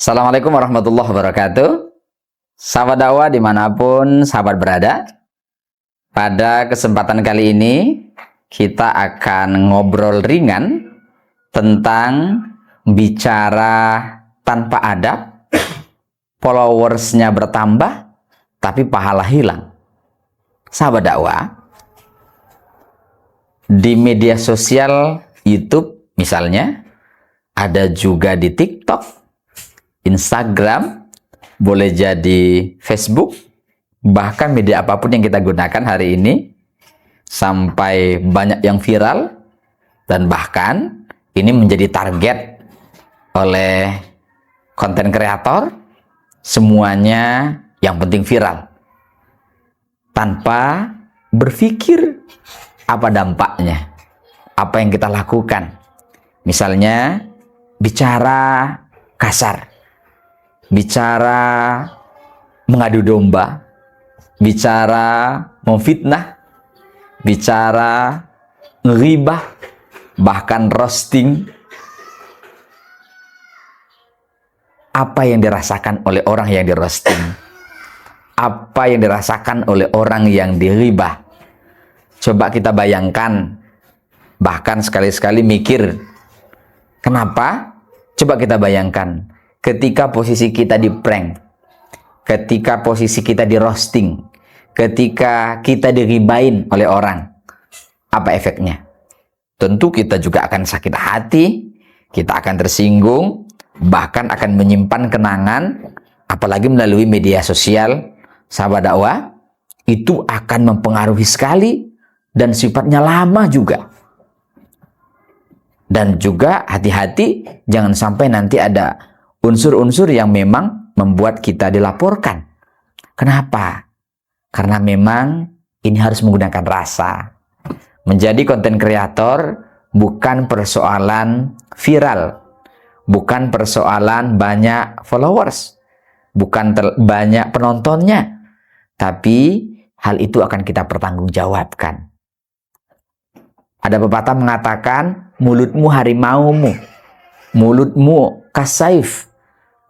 Assalamualaikum warahmatullahi wabarakatuh. Sahabat dakwah dimanapun sahabat berada, pada kesempatan kali ini kita akan ngobrol ringan tentang bicara tanpa adab, followersnya bertambah tapi pahala hilang. Sahabat dakwah, di media sosial YouTube misalnya, ada juga di TikTok, Instagram, boleh jadi Facebook, bahkan media apapun yang kita gunakan hari ini, sampai banyak yang viral, dan bahkan ini menjadi target oleh konten kreator, semuanya yang penting viral, tanpa berpikir apa dampaknya, apa yang kita lakukan. Misalnya, bicara kasar, bicara mengadu domba, bicara memfitnah, bicara ngeribah, bahkan roasting. Apa yang dirasakan oleh orang yang di roasting? Apa yang dirasakan oleh orang yang diribah? Coba kita bayangkan, bahkan sekali-sekali mikir, kenapa? Coba kita bayangkan, ketika posisi kita di prank, ketika posisi kita di roasting, ketika kita diribain oleh orang, apa efeknya? Tentu kita juga akan sakit hati, kita akan tersinggung, bahkan akan menyimpan kenangan, apalagi melalui media sosial. Sahabat dakwah, itu akan mempengaruhi sekali dan sifatnya lama juga. Dan juga hati-hati, jangan sampai nanti ada unsur-unsur yang memang membuat kita dilaporkan. Kenapa? Karena memang ini harus menggunakan rasa. Menjadi konten kreator bukan persoalan viral, bukan persoalan banyak followers, bukan banyak penontonnya, tapi hal itu akan kita pertanggungjawabkan. Ada pepatah mengatakan, mulutmu harimaumu, mulutmu kasaif,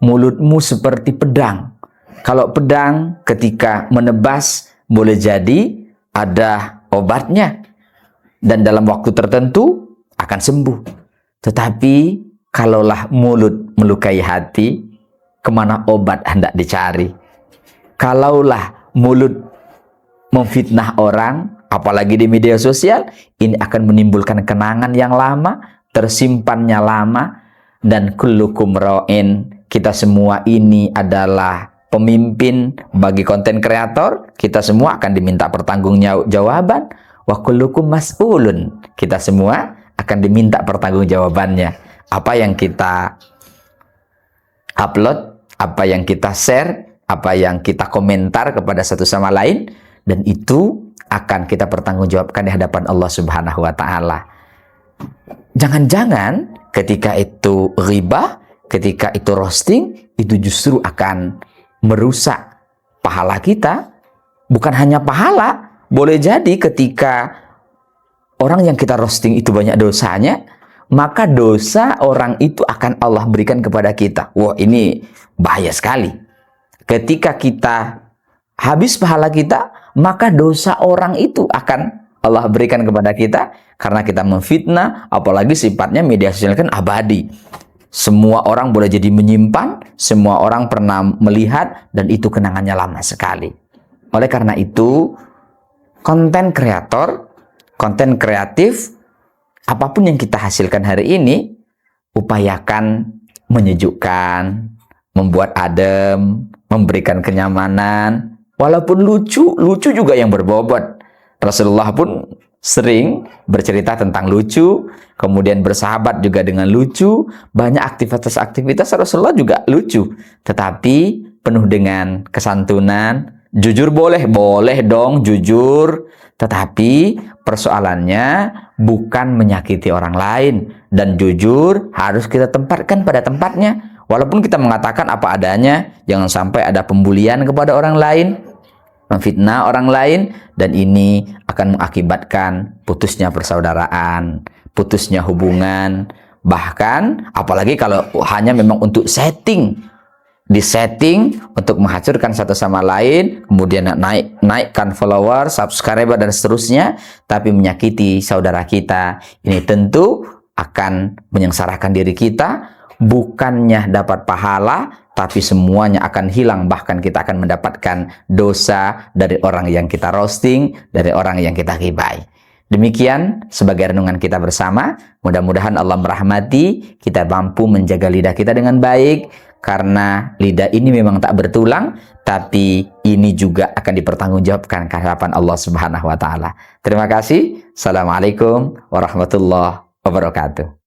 mulutmu seperti pedang. Kalau pedang ketika menebas boleh jadi ada obatnya dan dalam waktu tertentu akan sembuh. Tetapi kalaulah mulut melukai hati, kemana obat hendak dicari? Kalaulah mulut memfitnah orang, apalagi di media sosial, ini akan menimbulkan kenangan yang lama, tersimpannya lama, dan kullukum ra'in, kita semua ini adalah pemimpin bagi konten kreator, kita semua akan diminta pertanggungjawaban, wa kullukum mas'ulun, kita semua akan diminta pertanggungjawabannya. Apa yang kita upload, apa yang kita share, apa yang kita komentar kepada satu sama lain, dan itu akan kita pertanggungjawabkan di hadapan Allah Subhanahu wa Ta'ala. Jangan-jangan ketika itu ghibah, ketika itu roasting, itu justru akan merusak pahala kita. Bukan hanya pahala, boleh jadi ketika orang yang kita roasting itu banyak dosanya, maka dosa orang itu akan Allah berikan kepada kita. Wah, ini bahaya sekali. Ketika kita habis pahala kita, maka dosa orang itu akan Allah berikan kepada kita karena kita memfitnah, apalagi sifatnya media sosial kan abadi. Semua orang boleh jadi menyimpan, semua orang pernah melihat, dan itu kenangannya lama sekali. Oleh karena itu, konten kreator, konten kreatif, apapun yang kita hasilkan hari ini, upayakan menyejukkan, membuat adem, memberikan kenyamanan, walaupun lucu juga yang berbobot. Rasulullah pun sering bercerita tentang lucu, kemudian bersahabat juga dengan lucu, banyak aktivitas-aktivitas Rasulullah juga lucu, tetapi penuh dengan kesantunan. Jujur boleh dong jujur, tetapi persoalannya bukan menyakiti orang lain, dan jujur harus kita tempatkan pada tempatnya. Walaupun kita mengatakan apa adanya, jangan sampai ada pembulian kepada orang lain, memfitnah orang lain, dan ini akan mengakibatkan putusnya persaudaraan, putusnya hubungan, bahkan apalagi kalau hanya memang untuk setting, disetting untuk menghancurkan satu sama lain, kemudian naikkan follower, subscriber dan seterusnya, tapi menyakiti saudara kita, ini tentu akan menyengsarakan diri kita, bukannya dapat pahala, tapi semuanya akan hilang, bahkan kita akan mendapatkan dosa dari orang yang kita roasting, dari orang yang kita ghibai. Demikian sebagai renungan kita bersama. Mudah-mudahan Allah merahmati, kita mampu menjaga lidah kita dengan baik, karena lidah ini memang tak bertulang, tapi ini juga akan dipertanggungjawabkan ke hadapan Allah Subhanahu wa taala. Terima kasih. Assalamualaikum warahmatullahi wabarakatuh.